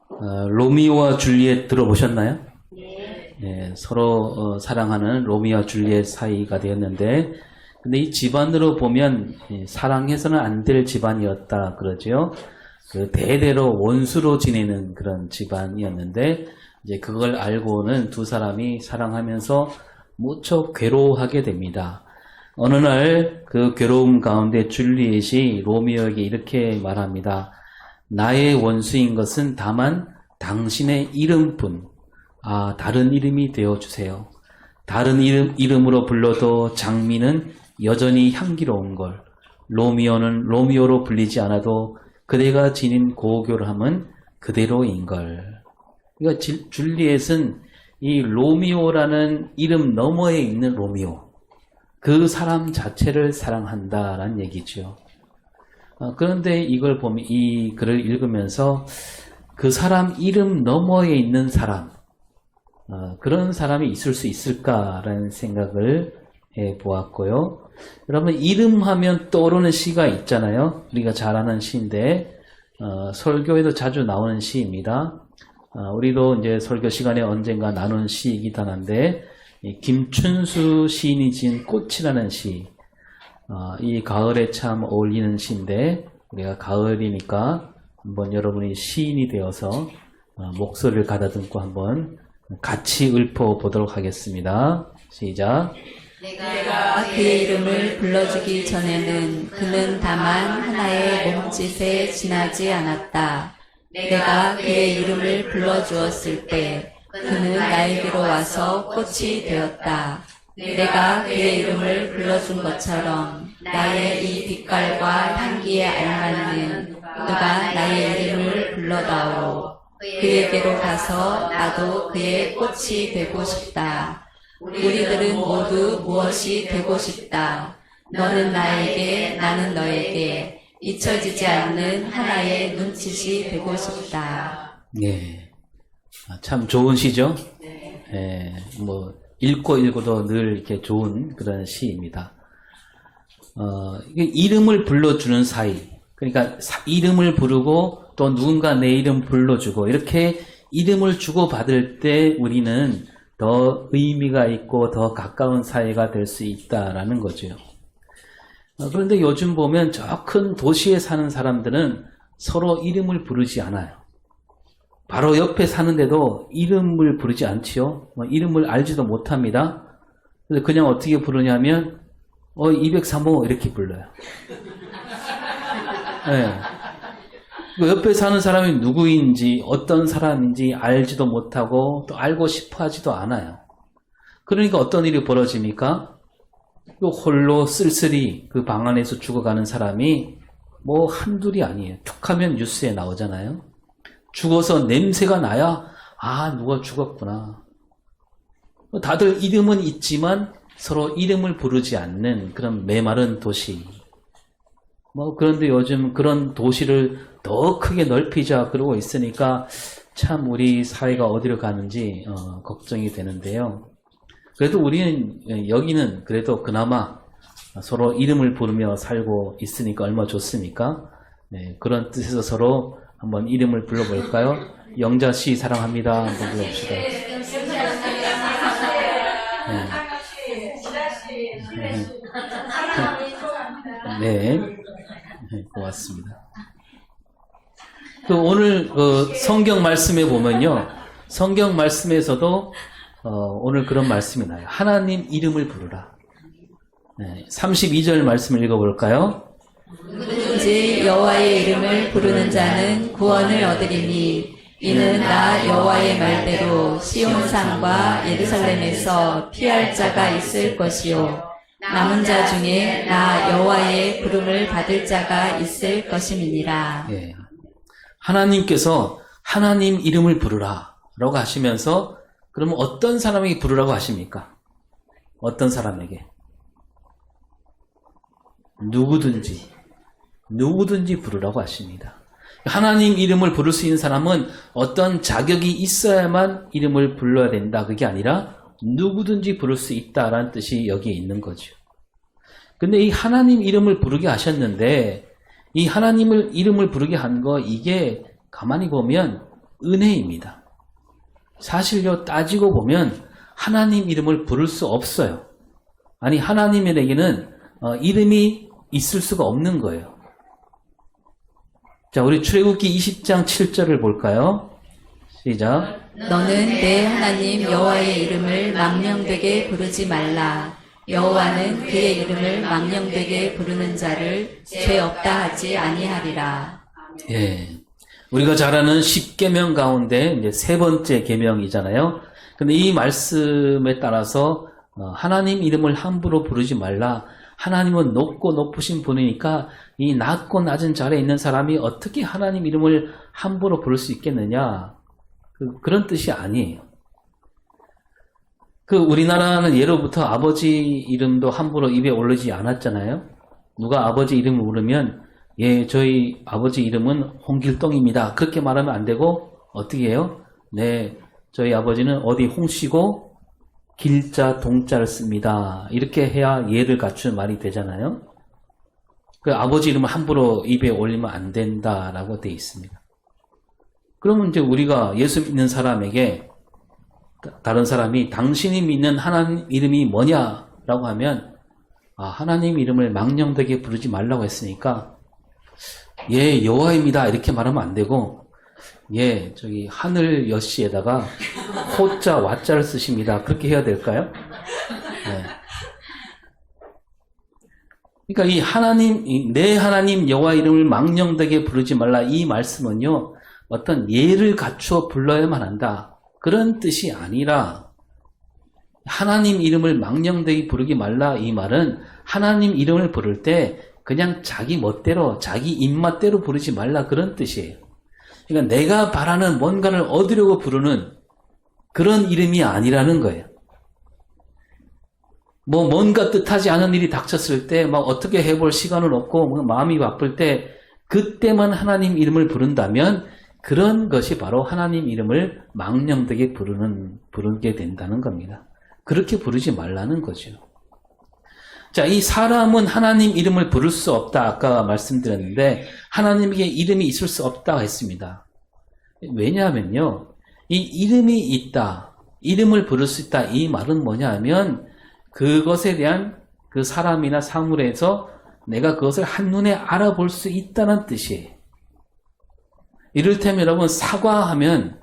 로미오와 줄리엣 들어보셨나요? 네, 서로 사랑하는 로미오와 줄리엣 사이가 되었는데, 근데 이 집안으로 보면 사랑해서는 안 될 집안이었다 그러죠. 그 대대로 원수로 지내는 그런 집안이었는데, 이제 그걸 알고는 두 사람이 사랑하면서 무척 괴로워하게 됩니다. 어느 날 그 괴로움 가운데 줄리엣이 로미오에게 이렇게 말합니다. 나의 원수인 것은 다만 당신의 이름뿐. 다른 이름이 되어주세요. 다른 이름으로 불러도 장미는 여전히 향기로운 걸. 로미오는 로미오로 불리지 않아도 그대가 지닌 고교함은 그대로인 걸. 그러니까 줄리엣은 이 로미오라는 이름 너머에 있는 로미오, 그 사람 자체를 사랑한다라는 얘기죠. 그런데 이걸 보면, 이 글을 읽으면서 그 사람 이름 너머에 있는 사람, 그런 사람이 있을 수 있을까라는 생각을 해보았고요. 여러분, 이름하면 떠오르는 시가 있잖아요. 우리가 잘 아는 시인데, 설교에도 자주 나오는 시입니다. 우리도 이제 설교 시간에 언젠가 나눈 시이기도 한데, 김춘수 시인이 지은 꽃이라는 시, 이 가을에 참 어울리는 시인데, 우리가 가을이니까 한번 여러분이 시인이 되어서 목소리를 가다듬고 한번 같이 읊어보도록 하겠습니다. 시작. 내가 그의 이름을 불러주기 전에는 그는 다만 하나의 몸짓에 지나지 않았다. 내가 그의 이름을 불러주었을 때 그는 나에게로 와서 꽃이 되었다. 내가 그의 이름을 불러준 것처럼 나의 이 빛깔과 향기에 알맞는 누가 나의 이름을 불러다오. 그에게로 가서 나도 그의 꽃이 되고 싶다. 우리들은 모두 무엇이 되고 싶다. 너는 나에게, 나는 너에게 잊혀지지 않는 하나의 눈짓이 되고 싶다. 네, 참 좋은 시죠. 네, 뭐 읽고도 늘 이렇게 좋은 그런 시입니다. 이름을 불러주는 사이, 그러니까 이름을 부르고 또 누군가 내 이름 불러주고 이렇게 이름을 주고받을 때 우리는 더 의미가 있고 더 가까운 사이가 될 수 있다라는 거죠. 그런데 요즘 보면 저 큰 도시에 사는 사람들은 서로 이름을 부르지 않아요. 바로 옆에 사는데도 이름을 부르지 않지요. 이름을 알지도 못합니다. 그래서 그냥 어떻게 부르냐면 203호 이렇게 불러요. 네. 옆에 사는 사람이 누구인지 어떤 사람인지 알지도 못하고 또 알고 싶어 하지도 않아요. 그러니까 어떤 일이 벌어집니까? 또 홀로 쓸쓸히 그 방 안에서 죽어가는 사람이 뭐 한둘이 아니에요. 툭 하면 뉴스에 나오잖아요. 죽어서 냄새가 나야 누가 죽었구나. 다들 이름은 있지만 서로 이름을 부르지 않는 그런 메마른 도시. 그런데 요즘 그런 도시를 더 크게 넓히자 그러고 있으니까 참 우리 사회가 어디로 가는지 걱정이 되는데요. 그래도 우리는 여기는 그래도 그나마 서로 이름을 부르며 살고 있으니까 얼마나 좋습니까? 네, 그런 뜻에서 서로 한번 이름을 불러볼까요? 영자 씨 사랑합니다. 한번 불러봅시다. 네, 고맙습니다. 오늘 성경 말씀에 보면요, 성경 말씀에서도 오늘 그런 말씀이 나요. 하나님 이름을 부르라. 32절 말씀을 읽어볼까요? 누구든지 여호와의 이름을 부르는 자는 구원을 얻으리니 이는 나 여호와의 말대로 시온산과 예루살렘에서 피할 자가 있을 것이요 남은 자 중에 나 여호와의 부름을 받을 자가 있을 것임이니라. 예. 하나님께서 하나님 이름을 부르라 라고 하시면서 그러면 어떤 사람에게 부르라고 하십니까? 어떤 사람에게? 누구든지 부르라고 하십니다. 하나님 이름을 부를 수 있는 사람은 어떤 자격이 있어야만 이름을 불러야 된다. 그게 아니라 누구든지 부를 수 있다라는 뜻이 여기에 있는 거죠. 근데 이 하나님 이름을 부르게 하셨는데 이 하나님을 이름을 부르게 한 거 이게 가만히 보면 은혜입니다. 사실요, 따지고 보면 하나님 이름을 부를 수 없어요. 아니, 하나님에게는 이름이 있을 수가 없는 거예요. 자, 우리 출애굽기 20장 7절을 볼까요? 시작. 너는 내 하나님 여호와의 이름을 망령되게 부르지 말라. 여호와는 그의 이름을 망령되게 부르는 자를 죄 없다 하지 아니하리라. 예. 우리가 잘 아는 10계명 가운데 이제 세 번째 계명이잖아요. 근데 이 말씀에 따라서 하나님 이름을 함부로 부르지 말라. 하나님은 높고 높으신 분이니까 이 낮고 낮은 자리에 있는 사람이 어떻게 하나님 이름을 함부로 부를 수 있겠느냐. 그런 뜻이 아니에요. 우리나라는 예로부터 아버지 이름도 함부로 입에 올리지 않았잖아요. 누가 아버지 이름을 부르면 예, 저희 아버지 이름은 홍길동입니다. 그렇게 말하면 안 되고 어떻게 해요? 네, 저희 아버지는 어디 홍씨고 길자 동자를 씁니다. 이렇게 해야 예를 갖춘 말이 되잖아요. 아버지 이름을 함부로 입에 올리면 안 된다라고 되어 있습니다. 그러면 이제 우리가 예수 믿는 사람에게 다른 사람이 당신이 믿는 하나님 이름이 뭐냐라고 하면 하나님 이름을 망령되게 부르지 말라고 했으니까 예, 여호와입니다. 이렇게 말하면 안 되고 예, 저기 하늘 여씨에다가 호자 와자를 쓰십니다. 그렇게 해야 될까요? 네. 그러니까 이 하나님, 내 하나님 여호와 이름을 망령되게 부르지 말라 이 말씀은요, 어떤 예를 갖추어 불러야만 한다. 그런 뜻이 아니라 하나님 이름을 망령되게 부르지 말라 이 말은 하나님 이름을 부를 때 그냥 자기 멋대로 자기 입맛대로 부르지 말라 그런 뜻이에요. 그러니까 내가 바라는 뭔가를 얻으려고 부르는 그런 이름이 아니라는 거예요. 뭔가 뜻하지 않은 일이 닥쳤을 때 막 어떻게 해볼 시간은 없고 마음이 바쁠 때 그때만 하나님 이름을 부른다면 그런 것이 바로 하나님 이름을 망령되게 부르게 된다는 겁니다. 그렇게 부르지 말라는 거죠. 자, 이 사람은 하나님 이름을 부를 수 없다. 아까 말씀드렸는데 하나님에게 이름이 있을 수 없다고 했습니다. 왜냐하면요, 이 이름이 있다, 이름을 부를 수 있다 이 말은 뭐냐 하면 그것에 대한 그 사람이나 사물에서 내가 그것을 한눈에 알아볼 수 있다는 뜻이에요. 이를테면 여러분 사과하면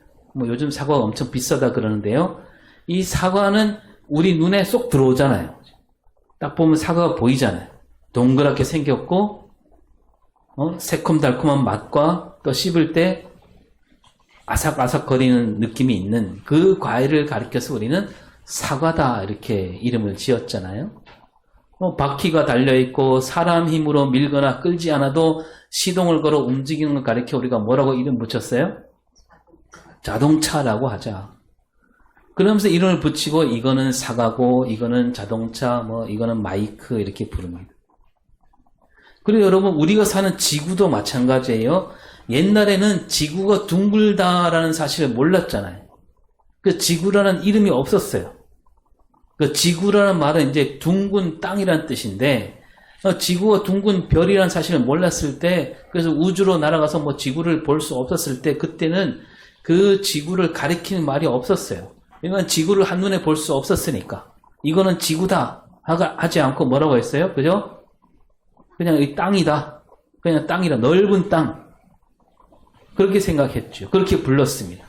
요즘 사과가 엄청 비싸다 그러는데요. 이 사과는 우리 눈에 쏙 들어오잖아요. 딱 보면 사과가 보이잖아요. 동그랗게 생겼고 새콤달콤한 맛과 또 씹을 때 아삭아삭거리는 느낌이 있는 그 과일을 가리켜서 우리는 사과다 이렇게 이름을 지었잖아요. 바퀴가 달려있고 사람 힘으로 밀거나 끌지 않아도 시동을 걸어 움직이는 걸 가리켜 우리가 뭐라고 이름 붙였어요? 자동차라고 하자. 그러면서 이름을 붙이고 이거는 사과고 이거는 자동차 이거는 마이크 이렇게 부릅니다. 그리고 여러분 우리가 사는 지구도 마찬가지예요. 옛날에는 지구가 둥글다라는 사실을 몰랐잖아요. 그 지구라는 이름이 없었어요. 그 지구라는 말은 이제 둥근 땅이란 뜻인데 지구가 둥근 별이라는 사실을 몰랐을 때 그래서 우주로 날아가서 지구를 볼 수 없었을 때 그때는 그 지구를 가리키는 말이 없었어요. 이건 지구를 한눈에 볼 수 없었으니까 이거는 지구다 하지 않고 뭐라고 했어요? 그죠? 그냥 이 땅이다. 그냥 땅이라 넓은 땅. 그렇게 생각했죠. 그렇게 불렀습니다.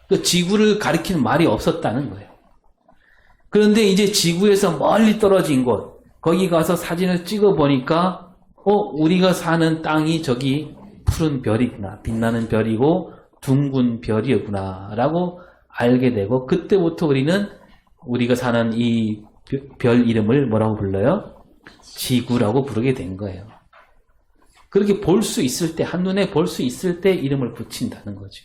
그 지구를 가리키는 말이 없었다는 거예요. 그런데 이제 지구에서 멀리 떨어진 곳 거기 가서 사진을 찍어 보니까 우리가 사는 땅이 저기 푸른 별이구나. 빛나는 별이고 둥근 별이구나 라고 알게 되고 그때부터 우리는 우리가 사는 이 별 이름을 뭐라고 불러요? 지구라고 부르게 된 거예요. 그렇게 볼 수 있을 때 한눈에 볼 수 있을 때 이름을 붙인다는 거죠.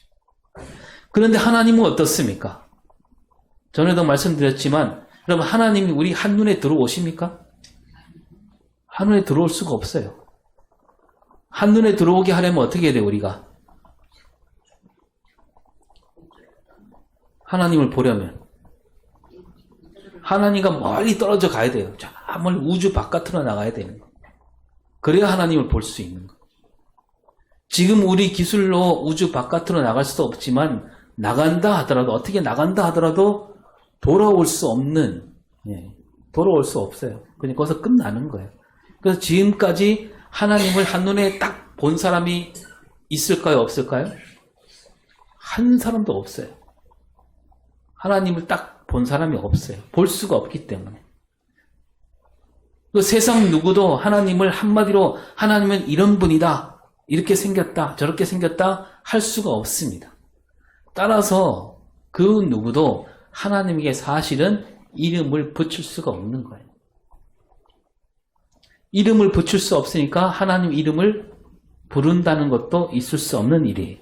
그런데 하나님은 어떻습니까? 전에도 말씀드렸지만 여러분 하나님이 우리 한눈에 들어오십니까? 한눈에 들어올 수가 없어요. 한눈에 들어오게 하려면 어떻게 해야 돼요? 우리가 하나님을 보려면 하나님과 멀리 떨어져 가야 돼요. 저 멀리 우주 바깥으로 나가야 되는 거예요. 그래야 하나님을 볼 수 있는 거예요. 지금 우리 기술로 우주 바깥으로 나갈 수도 없지만 나간다 하더라도 어떻게 나간다 하더라도 돌아올 수 없는 돌아올 수 없어요. 그냥 거기서 끝나는 거예요. 그래서 지금까지 하나님을 한눈에 딱 본 사람이 있을까요? 없을까요? 한 사람도 없어요. 하나님을 딱 본 사람이 없어요. 볼 수가 없기 때문에. 그 세상 누구도 하나님을 한마디로 하나님은 이런 분이다. 이렇게 생겼다. 저렇게 생겼다. 할 수가 없습니다. 따라서 그 누구도 하나님에게 사실은 이름을 붙일 수가 없는 거예요. 이름을 붙일 수 없으니까 하나님 이름을 부른다는 것도 있을 수 없는 일이에요.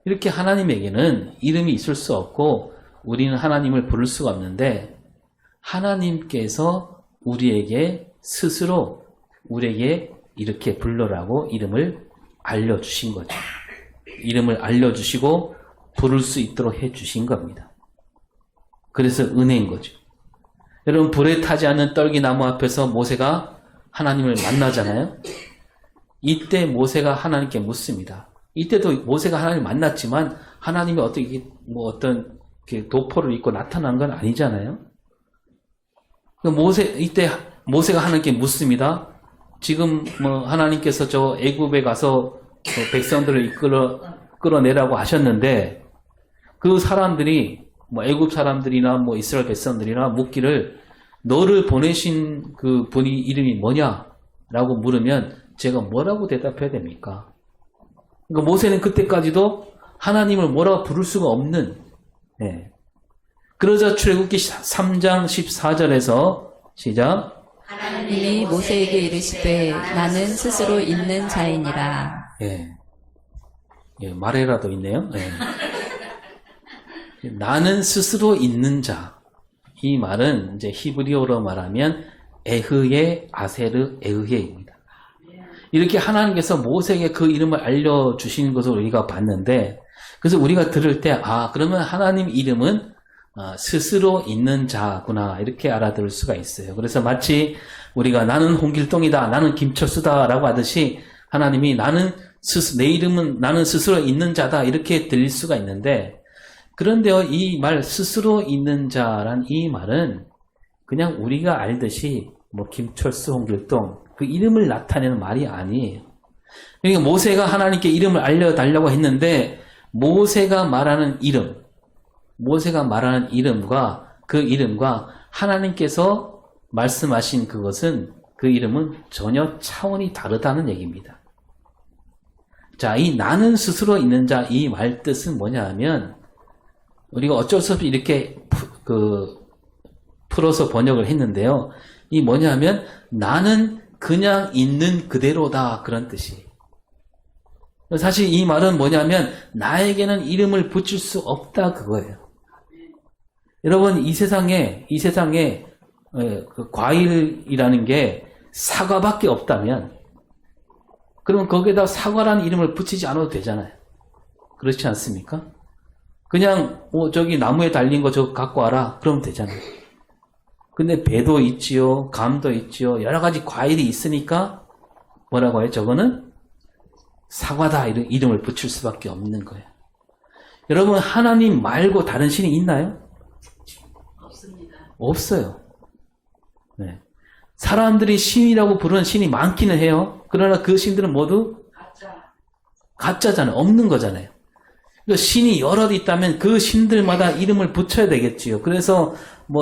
이렇게 하나님에게는 이름이 있을 수 없고 우리는 하나님을 부를 수가 없는데 하나님께서 우리에게 스스로 우리에게 이렇게 불러라고 이름을 알려주신 거죠. 이름을 알려주시고 부를 수 있도록 해주신 겁니다. 그래서 은혜인 거죠. 여러분 불에 타지 않는 떨기나무 앞에서 모세가 하나님을 만나잖아요. 이때 모세가 하나님께 묻습니다. 이때도 모세가 하나님을 만났지만 하나님이 어떻게 어떤 도포를 입고 나타난 건 아니잖아요. 이때 모세가 하나님께 묻습니다. 지금 하나님께서 저 애굽에 가서 백성들을 끌어내라고 하셨는데 그 사람들이 애굽 사람들이나 이스라엘 백성들이나 묻기를 너를 보내신 그 분이 이름이 뭐냐라고 물으면 제가 뭐라고 대답해야 됩니까? 그러니까 모세는 그때까지도 하나님을 뭐라고 부를 수가 없는 그러자 출애굽기 3장 14절에서 시작. 하나님이 모세에게 이르시되 나는 스스로 있는 자이니라. 말해라도 있네요. 나는 스스로 있는 자. 이 말은 이제 히브리어로 말하면 에흐예 아세르 에흐예입니다. 이렇게 하나님께서 모세에게 그 이름을 알려주신 것을 우리가 봤는데 그래서 우리가 들을 때 그러면 하나님 이름은 스스로 있는 자구나 이렇게 알아들을 수가 있어요. 그래서 마치 우리가 나는 홍길동이다 나는 김철수다 라고 하듯이 하나님이 내 이름은 나는 스스로 있는 자다 이렇게 들릴 수가 있는데 그런데요 이 말 스스로 있는 자란 이 말은 그냥 우리가 알듯이 김철수 홍길동 그 이름을 나타내는 말이 아니에요. 그러니까 모세가 하나님께 이름을 알려달라고 했는데 모세가 말하는 이름과 그 이름과 하나님께서 말씀하신 그 이름은 전혀 차원이 다르다는 얘기입니다. 자, 이 나는 스스로 있는 자 이 말 뜻은 뭐냐 하면 우리가 어쩔 수 없이 이렇게 풀어서 번역을 했는데요. 이 뭐냐 하면 나는 그냥 있는 그대로다 그런 뜻이에요. 사실 이 말은 뭐냐면 나에게는 이름을 붙일 수 없다 그거예요. 여러분 이 세상에 그 과일이라는 게 사과밖에 없다면 그러면 거기에다 사과라는 이름을 붙이지 않아도 되잖아요. 그렇지 않습니까? 그냥 저기 나무에 달린 거 저거 갖고 와라 그러면 되잖아요. 근데 배도 있지요, 감도 있지요, 여러 가지 과일이 있으니까 뭐라고 해요? 저거는 사과다 이런 이름을 붙일 수밖에 없는 거예요. 여러분 하나님 말고 다른 신이 있나요? 없습니다. 없어요. 사람들이 신이라고 부르는 신이 많기는 해요. 그러나 그 신들은 모두 가짜잖아요. 없는 거잖아요. 그러니까 신이 여럿 있다면 그 신들마다 이름을 붙여야 되겠지요. 그래서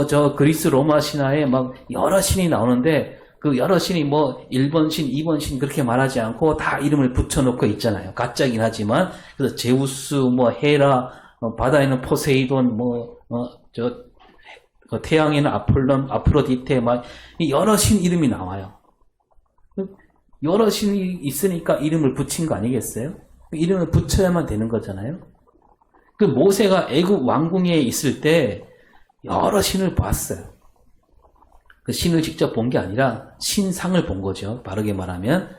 저 그리스 로마 신화에 막 여러 신이 나오는데 그 여러 신이 1번 신, 2번 신 그렇게 말하지 않고 다 이름을 붙여놓고 있잖아요. 가짜긴 하지만 그래서 제우스, 헤라, 바다에 있는 포세이돈, 태양에는 아폴론, 아프로디테 막 여러 신 이름이 나와요. 여러 신이 있으니까 이름을 붙인 거 아니겠어요? 이름을 붙여야만 되는 거잖아요. 그 모세가 애굽 왕궁에 있을 때 여러 신을 봤어요. 그 신을 직접 본 게 아니라 신상을 본 거죠. 바르게 말하면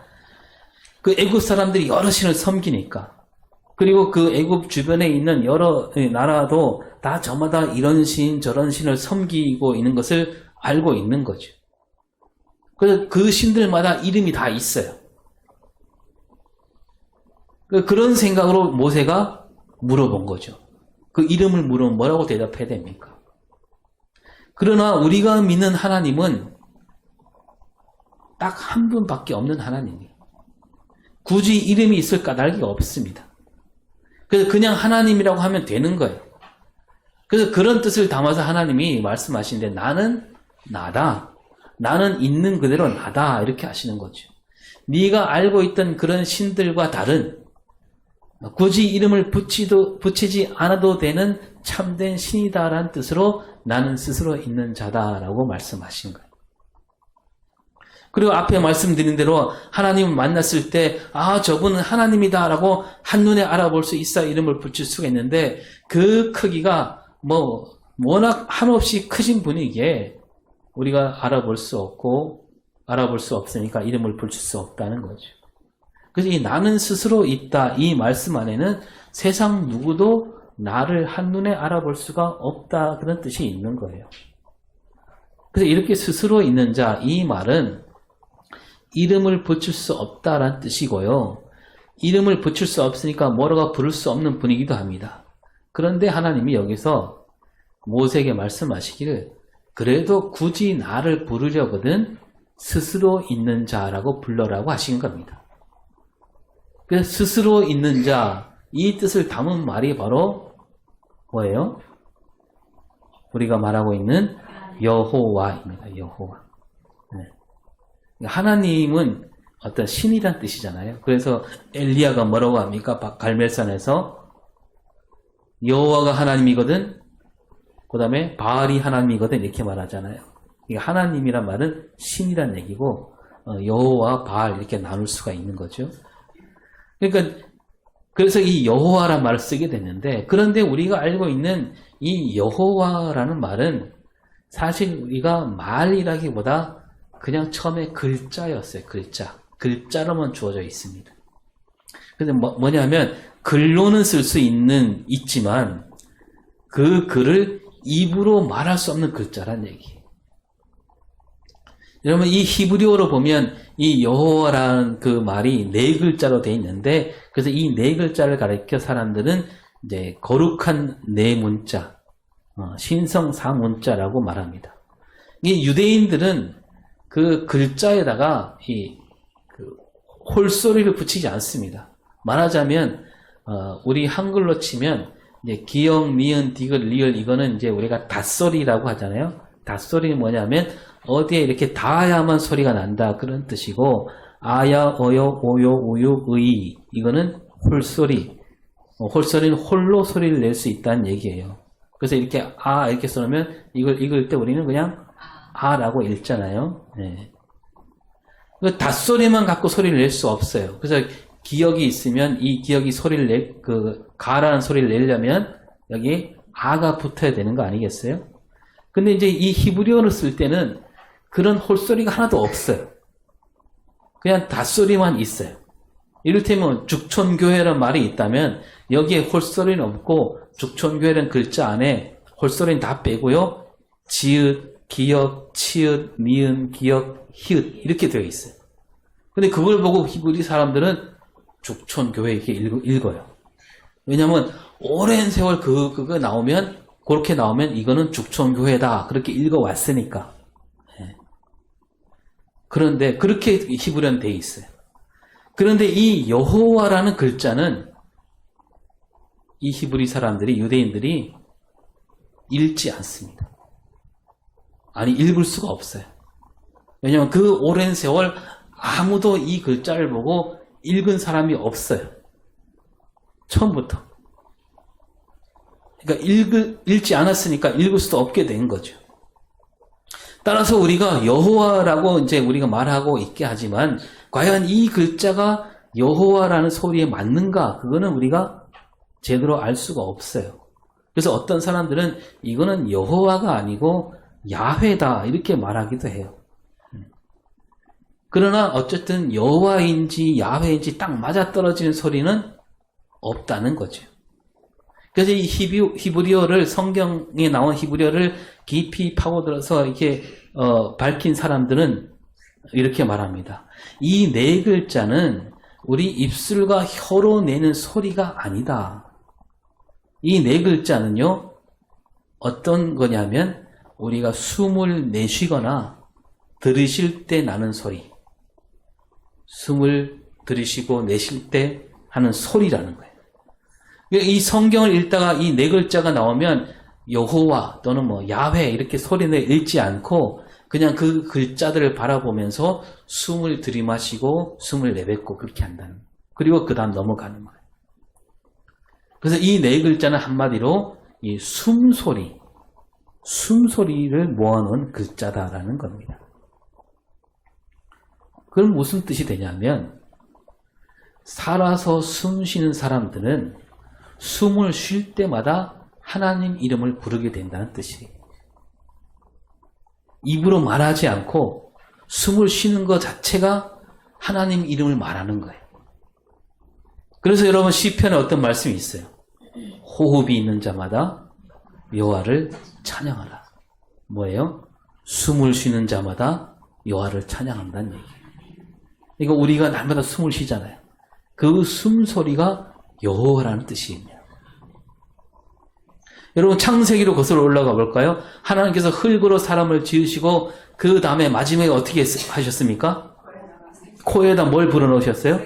그 애굽 사람들이 여러 신을 섬기니까 그리고 그 애굽 주변에 있는 여러 나라도 다 저마다 이런 신 저런 신을 섬기고 있는 것을 알고 있는 거죠. 그래서 그 신들마다 이름이 다 있어요. 그런 생각으로 모세가 물어본 거죠. 그 이름을 물으면 뭐라고 대답해야 됩니까? 그러나 우리가 믿는 하나님은 딱 한 분밖에 없는 하나님이에요. 굳이 이름이 있을 까닭이 없습니다. 그래서 그냥 하나님이라고 하면 되는 거예요. 그래서 그런 뜻을 담아서 하나님이 말씀하시는데 나는 나다. 나는 있는 그대로 나다. 이렇게 하시는 거죠. 네가 알고 있던 그런 신들과 다른 굳이 이름을 붙이지 않아도 되는 참된 신이다라는 뜻으로 나는 스스로 있는 자다라고 말씀하신 거예요. 그리고 앞에 말씀드린 대로 하나님을 만났을 때 저분은 하나님이다라고 한눈에 알아볼 수 있어 이름을 붙일 수가 있는데 그 크기가 워낙 한없이 크신 분이기에 우리가 알아볼 수 없으니까 이름을 붙일 수 없다는 거죠. 그래서 이 나는 스스로 있다 이 말씀 안에는 세상 누구도 나를 한눈에 알아볼 수가 없다 그런 뜻이 있는 거예요. 그래서 이렇게 스스로 있는 자 이 말은 이름을 붙일 수 없다라는 뜻이고요. 이름을 붙일 수 없으니까 뭐라고 부를 수 없는 분이기도 합니다. 그런데 하나님이 여기서 모세에게 말씀하시기를 그래도 굳이 나를 부르려거든 스스로 있는 자라고 불러라고 하신 겁니다. 그래서 스스로 있는 자, 이 뜻을 담은 말이 바로 뭐예요? 우리가 말하고 있는 여호와입니다. 여호와. 네. 하나님은 어떤 신이란 뜻이잖아요. 그래서 엘리야가 뭐라고 합니까? 갈멜산에서 여호와가 하나님이거든 그 다음에 바알이 하나님이거든 이렇게 말하잖아요. 하나님이란 말은 신이란 얘기고 여호와 바알 이렇게 나눌 수가 있는 거죠. 그러니까 그래서 이 여호와란 말을 쓰게 됐는데 그런데 우리가 알고 있는 이 여호와라는 말은 사실 우리가 말이라기보다 그냥 처음에 글자였어요. 글자로만 주어져 있습니다. 그래서 뭐냐면 글로는 쓸 수 있지만 그 글을 입으로 말할 수 없는 글자란 얘기예요. 여러분 이 히브리어로 보면 이 여호와라는 그 말이 네 글자로 되어 있는데 그래서 이 네 글자를 가리켜 사람들은 이제 거룩한 네 문자, 신성 사문자라고 말합니다. 이 유대인들은 그 글자에다가 그 홀소리를 붙이지 않습니다. 말하자면 우리 한글로 치면 이제 기역, 미은, 디귿, 리을 이거는 이제 우리가 닷소리라고 하잖아요. 닷소리는 뭐냐면 어디에 이렇게 닿아야만 소리가 난다 그런 뜻이고 아야, 어요, 오요, 우유, 의 이거는 홀소리. 홀소리는 홀로 소리를 낼 수 있다는 얘기예요. 그래서 이렇게 이렇게 써놓으면 이걸 읽을 때 우리는 그냥 라고 읽잖아요. 네. 닷소리만 갖고 소리를 낼 수 없어요. 그래서 기역이 있으면 이 기역이 소리를 가라는 소리를 내려면 여기 아가 붙어야 되는 거 아니겠어요? 근데 이제 이 히브리어를 쓸 때는 그런 홀소리가 하나도 없어요. 그냥 닷소리만 있어요. 이를테면 죽촌교회라는 말이 있다면 여기에 홀소리는 없고 죽촌교회라는 글자 안에 홀소리는 다 빼고요. 지읒, 기역, 치읒, 미은, 기역, 히읗 이렇게 되어 있어요. 근데 그걸 보고 히브리 사람들은 죽촌교회 이렇게 읽어요. 왜냐하면 오랜 세월 그거 나오면 그렇게 나오면 이거는 죽촌교회다 그렇게 읽어왔으니까. 네. 그런데 그렇게 히브리어는 되어 있어요. 그런데 이 여호와라는 글자는 이 히브리 사람들이 유대인들이 읽지 않습니다. 아니 읽을 수가 없어요. 왜냐하면 그 오랜 세월 아무도 이 글자를 보고 읽은 사람이 없어요. 처음부터. 그러니까 읽지 않았으니까 읽을 수도 없게 된 거죠. 따라서 우리가 여호와라고 이제 우리가 말하고 있게 하지만 과연 이 글자가 여호와라는 소리에 맞는가? 그거는 우리가 제대로 알 수가 없어요. 그래서 어떤 사람들은 이거는 여호와가 아니고 야훼다 이렇게 말하기도 해요. 그러나 어쨌든 여호와인지 야훼인지 딱 맞아떨어지는 소리는 없다는 거죠. 그래서 이 히브리어를 성경에 나온 히브리어를 깊이 파고들어서 이렇게 밝힌 사람들은 이렇게 말합니다. 이 네 글자는 우리 입술과 혀로 내는 소리가 아니다. 이 네 글자는요, 어떤 거냐면 우리가 숨을 내쉬거나 들이쉴 때 나는 소리, 숨을 들이쉬고 내쉴 때 하는 소리라는 거예요. 이 성경을 읽다가 이 네 글자가 나오면 여호와 또는 뭐 야훼 이렇게 소리내 읽지 않고 그냥 그 글자들을 바라보면서 숨을 들이마시고 숨을 내뱉고 그렇게 한다는 거예요. 그리고 그 다음 넘어가는 거예요. 그래서 이 네 글자는 한마디로 이 숨소리를 모아놓은 글자다라는 겁니다. 그럼 무슨 뜻이 되냐면 살아서 숨 쉬는 사람들은 숨을 쉴 때마다 하나님 이름을 부르게 된다는 뜻이에요. 입으로 말하지 않고 숨을 쉬는 것 자체가 하나님 이름을 말하는 거예요. 그래서 여러분 시편에 어떤 말씀이 있어요. 호흡이 있는 자마다 여호와를 찬양하라. 뭐예요? 숨을 쉬는 자마다 여호와를 찬양한다는 얘기예요. 이거 우리가 날마다 숨을 쉬잖아요. 그 숨소리가 여호와라는 뜻입니다. 여러분 창세기로 거슬러 올라가 볼까요? 하나님께서 흙으로 사람을 지으시고 그 다음에 마지막에 어떻게 하셨습니까? 코에다 뭘 불어넣으셨어요?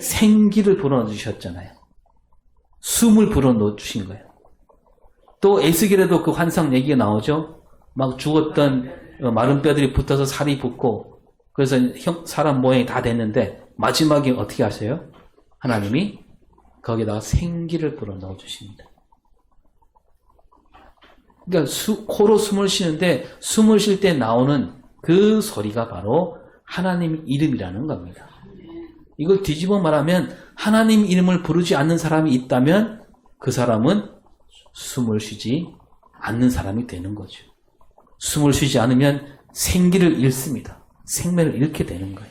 생기를 불어넣으셨잖아요. 숨을 불어넣으신 거예요. 또 에스겔에도 그 환상 얘기가 나오죠. 막 죽었던 마른 뼈들이 붙어서 살이 붙고 그래서 사람 모양이 다 됐는데 마지막에 어떻게 하세요? 하나님이 거기다가 생기를 불어넣어 주십니다. 그러니까 코로 숨을 쉬는데 숨을 쉴 때 나오는 그 소리가 바로 하나님 이름이라는 겁니다. 이걸 뒤집어 말하면 하나님 이름을 부르지 않는 사람이 있다면 그 사람은 숨을 쉬지 않는 사람이 되는 거죠. 숨을 쉬지 않으면 생기를 잃습니다. 생명을 잃게 되는 거예요.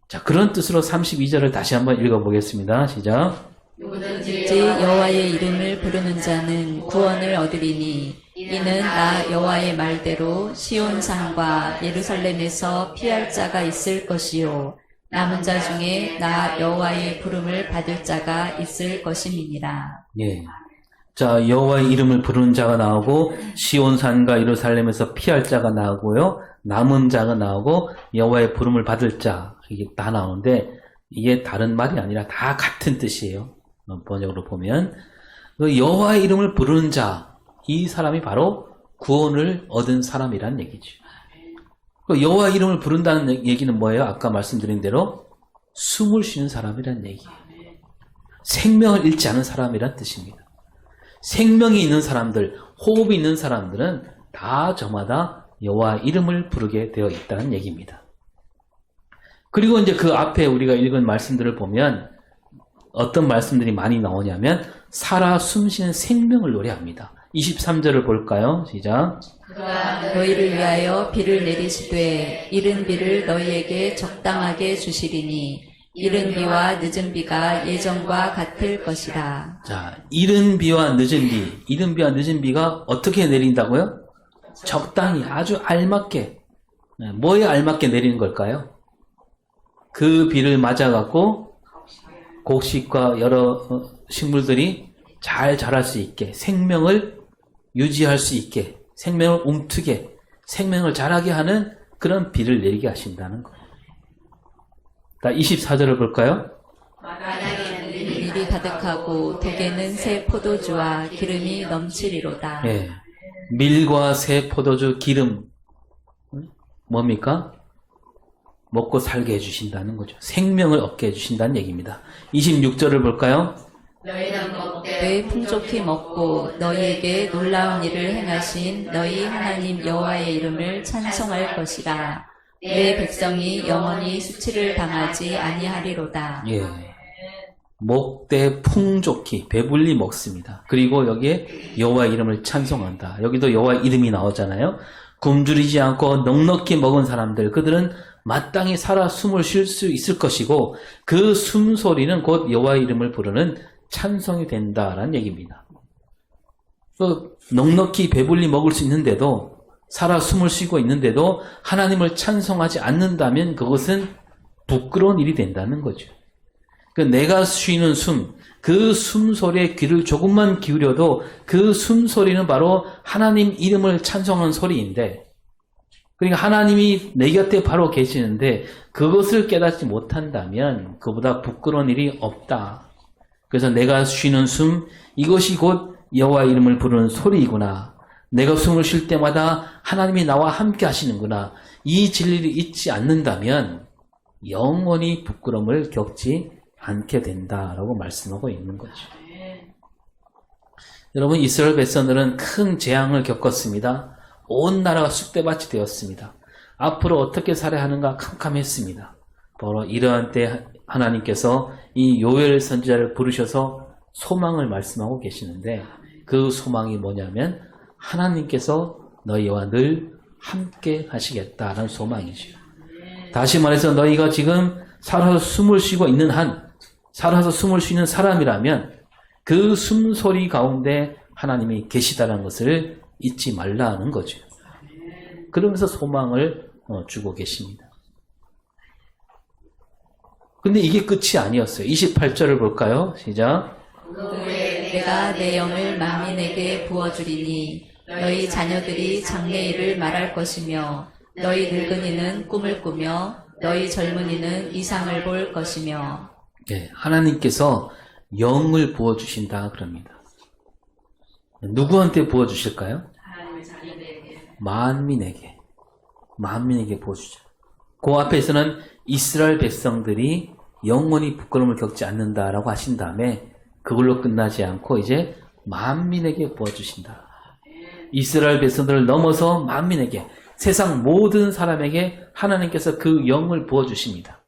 자, 그런 뜻으로 32절을 다시 한번 읽어보겠습니다. 시작. 누구든지 여호와의 이름을 부르는 자는 구원을 얻으리니 이는 나 여호와의 말대로 시온산과 예루살렘에서 피할 자가 있을 것이요 남은 자 중에 나 여호와의 부름을 받을 자가 있을 것임이니라. 예. 자, 여호와의 이름을 부르는 자가 나오고 시온산과 예루살렘에서 피할 자가 나오고요. 남은 자가 나오고 여호와의 부름을 받을 자 이게 다 나오는데 이게 다른 말이 아니라 다 같은 뜻이에요. 번역으로 보면 그 여호와의 이름을 부르는 자, 이 사람이 바로 구원을 얻은 사람이란 얘기죠. 그 여호와의 이름을 부른다는 얘기는 뭐예요? 아까 말씀드린 대로 숨을 쉬는 사람이란 얘기예요. 생명을 잃지 않은 사람이란 뜻입니다. 생명이 있는 사람들, 호흡이 있는 사람들은 다 저마다 여호와 이름을 부르게 되어 있다는 얘기입니다. 그리고 이제 그 앞에 우리가 읽은 말씀들을 보면 어떤 말씀들이 많이 나오냐면 살아 숨쉬는 생명을 노래합니다. 23절을 볼까요? 시작. 그가 너희를 위하여 비를 내리시되 이른 비를 너희에게 적당하게 주시리니 이른 비와 늦은 비가 예전과 같을 것이라. 자, 이른 비와 늦은 비, 이른 비와 늦은 비가 어떻게 내린다고요? 적당히 아주 알맞게. 뭐에 알맞게 내리는 걸까요? 그 비를 맞아갖고 곡식과 여러 식물들이 잘 자랄 수 있게, 생명을 유지할 수 있게, 생명을 움트게, 생명을 자라게 하는 그런 비를 내리게 하신다는 거예요. 자, 24절을 볼까요? 밀이 가득하고 덕에는 새 포도주와 기름이 넘치리로다. 예. 밀과 새 포도주, 기름. 뭡니까? 먹고 살게 해주신다는 거죠. 생명을 얻게 해주신다는 얘기입니다. 26절을 볼까요? 너희 풍족히 먹고 너희에게 놀라운 일을 행하신 너희 하나님 여호와의 이름을 찬송할 것이라. 내 백성이 영원히 수치를 당하지 아니하리로다. 예. 먹되 풍족히 배불리 먹습니다. 그리고 여기에 여호와의 이름을 찬송한다. 여기도 여호와의 이름이 나오잖아요. 굶주리지 않고 넉넉히 먹은 사람들, 그들은 마땅히 살아 숨을 쉴 수 있을 것이고 그 숨소리는 곧 여호와의 이름을 부르는 찬송이 된다라는 얘기입니다. 넉넉히 배불리 먹을 수 있는데도 살아 숨을 쉬고 있는데도 하나님을 찬송하지 않는다면 그것은 부끄러운 일이 된다는 거죠. 그 내가 쉬는 숨, 그 숨소리에 귀를 조금만 기울여도 그 숨소리는 바로 하나님 이름을 찬송하는 소리인데, 그러니까 하나님이 내 곁에 바로 계시는데 그것을 깨닫지 못한다면 그보다 부끄러운 일이 없다. 그래서 내가 쉬는 숨, 이것이 곧 여호와 이름을 부르는 소리이구나. 내가 숨을 쉴 때마다 하나님이 나와 함께 하시는구나. 이 진리를 잊지 않는다면 영원히 부끄러움을 겪지 않게 된다라고 말씀하고 있는 거죠. 여러분, 이스라엘 백성들은 큰 재앙을 겪었습니다. 온 나라가 쑥대밭이 되었습니다. 앞으로 어떻게 살아야 하는가 캄캄했습니다. 바로 이러한 때 하나님께서 이 요엘 선지자를 부르셔서 소망을 말씀하고 계시는데, 그 소망이 뭐냐면 하나님께서 너희와 늘 함께 하시겠다라는 소망이죠. 다시 말해서 너희가 지금 살아서 숨을 쉬고 있는 살아서 숨을 쉬는 사람이라면 그 숨소리 가운데 하나님이 계시다는 것을 잊지 말라는 거죠. 그러면서 소망을 주고 계십니다. 근데 이게 끝이 아니었어요. 28절을 볼까요? 시작. 후에 내가 내 영을 만민에게 부어주리니 너희 자녀들이 장래일을 말할 것이며 너희 늙은이는 꿈을 꾸며 너희 젊은이는 이상을 볼 것이며. 네, 하나님께서 영을 부어주신다 그럽니다. 누구한테 부어주실까요? 만민에게 부어주죠. 그 앞에서는 이스라엘 백성들이 영원히 부끄러움을 겪지 않는다라고 하신 다음에 그걸로 끝나지 않고 이제 만민에게 부어주신다. 이스라엘 백성들을 넘어서 만민에게, 세상 모든 사람에게 하나님께서 그 영을 부어주십니다.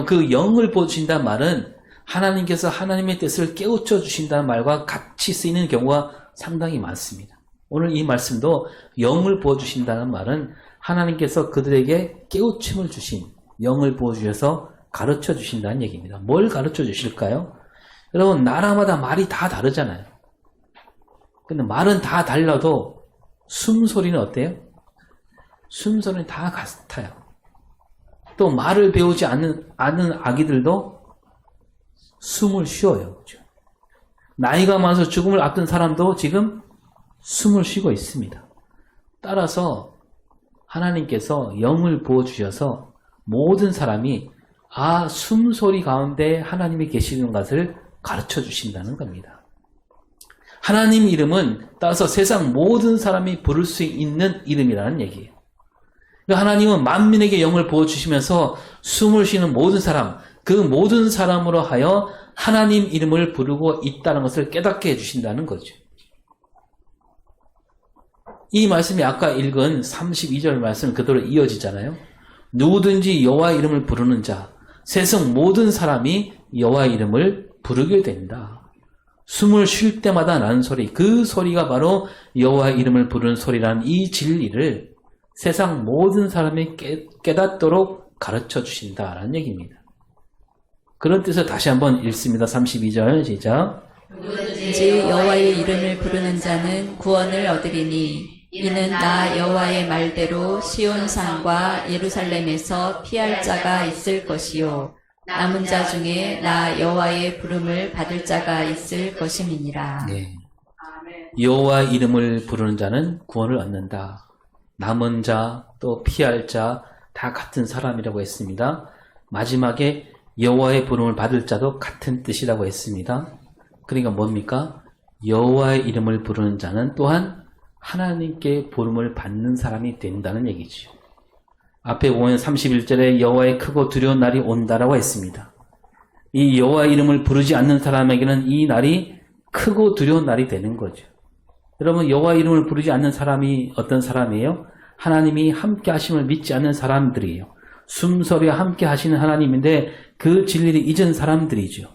그 영을 부어주신다는 말은 하나님께서 하나님의 뜻을 깨우쳐 주신다는 말과 같이 쓰이는 경우가 상당히 많습니다. 오늘 이 말씀도 영을 부어주신다는 말은 하나님께서 그들에게 깨우침을 주신, 영을 부어주셔서 가르쳐 주신다는 얘기입니다. 뭘 가르쳐 주실까요? 여러분, 나라마다 말이 다 다르잖아요. 근데 말은 다 달라도 숨소리는 어때요? 숨소리는 다 같아요. 또 말을 배우지 않는 아기들도 숨을 쉬어요. 그렇죠? 나이가 많아서 죽음을 앞둔 사람도 지금 숨을 쉬고 있습니다. 따라서 하나님께서 영을 부어주셔서 모든 사람이 숨소리 가운데 하나님이 계시는 것을 가르쳐 주신다는 겁니다. 하나님 이름은 따라서 세상 모든 사람이 부를 수 있는 이름이라는 얘기예요. 하나님은 만민에게 영을 부어주시면서 숨을 쉬는 모든 사람, 그 모든 사람으로 하여 하나님 이름을 부르고 있다는 것을 깨닫게 해주신다는 거죠. 이 말씀이 아까 읽은 32절 말씀 그대로 이어지잖아요. 누구든지 여호와 이름을 부르는 자, 세상 모든 사람이 여호와 이름을 부르게 된다. 숨을 쉴 때마다 나는 소리, 그 소리가 바로 여호와 이름을 부르는 소리라는 이 진리를 세상 모든 사람이 깨닫도록 가르쳐 주신다라는 얘기입니다. 그런 뜻을 다시 한번 읽습니다. 32절 시작. 누구든지 여호와의 이름을 부르는 자는 구원을 얻으리니 이는 나 여호와의 말대로 시온산과 예루살렘에서 피할 자가 있을 것이요 남은 자 중에 나 여호와의 부름을 받을 자가 있을 것임이니라. 네. 여호와 이름을 부르는 자는 구원을 얻는다. 남은 자 또 피할 자 다 같은 사람이라고 했습니다. 마지막에 여호와의 부름을 받을 자도 같은 뜻이라고 했습니다. 그러니까 뭡니까? 여호와의 이름을 부르는 자는 또한 하나님께 부름을 받는 사람이 된다는 얘기죠. 앞에 보면 31절에 여호와의 크고 두려운 날이 온다라고 했습니다. 이 여호와의 이름을 부르지 않는 사람에게는 이 날이 크고 두려운 날이 되는 거죠. 여러분, 여호와의 이름을 부르지 않는 사람이 어떤 사람이에요? 하나님이 함께 하심을 믿지 않는 사람들이에요. 숨소리와 함께 하시는 하나님인데 그 진리를 잊은 사람들이죠.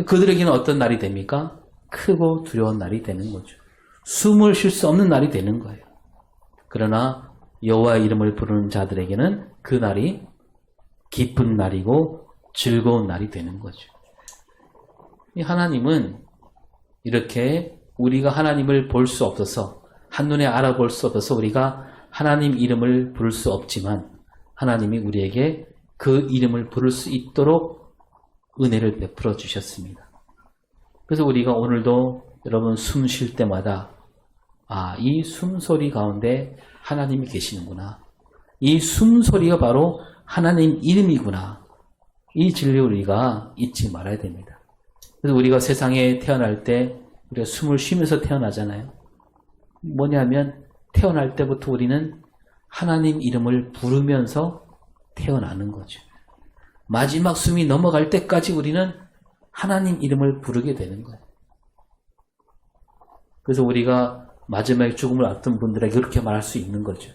그들에게는 어떤 날이 됩니까? 크고 두려운 날이 되는 거죠. 숨을 쉴 수 없는 날이 되는 거예요. 그러나 여호와의 이름을 부르는 자들에게는 그 날이 기쁜 날이고 즐거운 날이 되는 거죠. 하나님은 이렇게 우리가 하나님을 볼 수 없어서, 한눈에 알아볼 수 없어서 우리가 하나님 이름을 부를 수 없지만 하나님이 우리에게 그 이름을 부를 수 있도록 은혜를 베풀어 주셨습니다. 그래서 우리가 오늘도 여러분 숨 쉴 때마다 이 숨소리 가운데 하나님이 계시는구나. 이 숨소리가 바로 하나님 이름이구나. 이 진리를 우리가 잊지 말아야 됩니다. 그래서 우리가 세상에 태어날 때 우리가 숨을 쉬면서 태어나잖아요. 뭐냐면 태어날 때부터 우리는 하나님 이름을 부르면서 태어나는 거죠. 마지막 숨이 넘어갈 때까지 우리는 하나님 이름을 부르게 되는 거예요. 그래서 우리가 마지막에 죽음을 앞둔 분들에게 그렇게 말할 수 있는 거죠.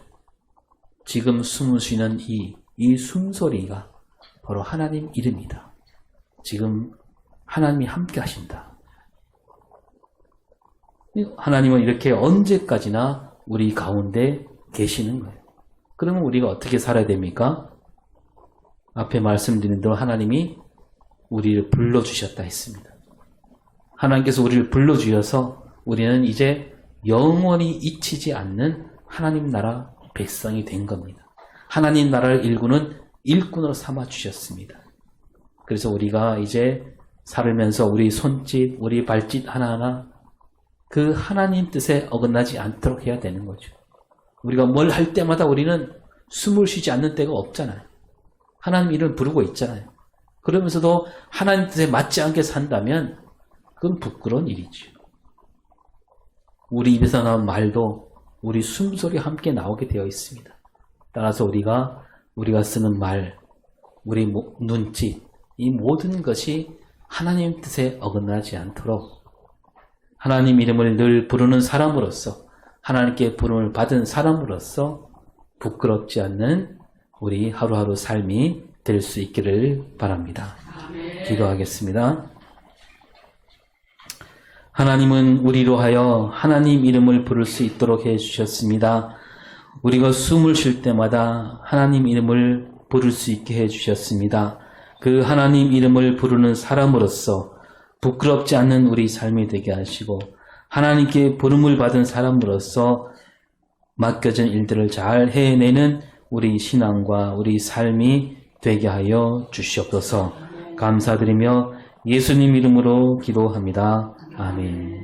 지금 숨을 쉬는 이 숨소리가 바로 하나님 이름이다. 지금 하나님이 함께 하신다. 하나님은 이렇게 언제까지나 우리 가운데 계시는 거예요. 그러면 우리가 어떻게 살아야 됩니까? 앞에 말씀드린 대로 하나님이 우리를 불러주셨다 했습니다. 하나님께서 우리를 불러주셔서 우리는 이제 영원히 잊히지 않는 하나님 나라 백성이 된 겁니다. 하나님 나라를 일구는 일꾼으로 삼아주셨습니다. 그래서 우리가 이제 살면서 우리 손짓, 우리 발짓 하나하나 그 하나님 뜻에 어긋나지 않도록 해야 되는 거죠. 우리가 뭘 할 때마다 우리는 숨을 쉬지 않는 때가 없잖아요. 하나님 이름을 부르고 있잖아요. 그러면서도 하나님 뜻에 맞지 않게 산다면 그건 부끄러운 일이죠. 우리 입에서 나온 말도 우리 숨소리와 함께 나오게 되어 있습니다. 따라서 우리가 쓰는 말, 우리 눈짓, 이 모든 것이 하나님 뜻에 어긋나지 않도록 하나님 이름을 늘 부르는 사람으로서 하나님께 부름을 받은 사람으로서 부끄럽지 않는 우리 하루하루 삶이 될 수 있기를 바랍니다. 기도하겠습니다. 하나님은 우리로 하여 하나님 이름을 부를 수 있도록 해주셨습니다. 우리가 숨을 쉴 때마다 하나님 이름을 부를 수 있게 해주셨습니다. 그 하나님 이름을 부르는 사람으로서 부끄럽지 않는 우리 삶이 되게 하시고 하나님께 부름을 받은 사람으로서 맡겨진 일들을 잘 해내는 우리 신앙과 우리 삶이 되게 하여 주시옵소서. 감사드리며 예수님 이름으로 기도합니다. 아멘.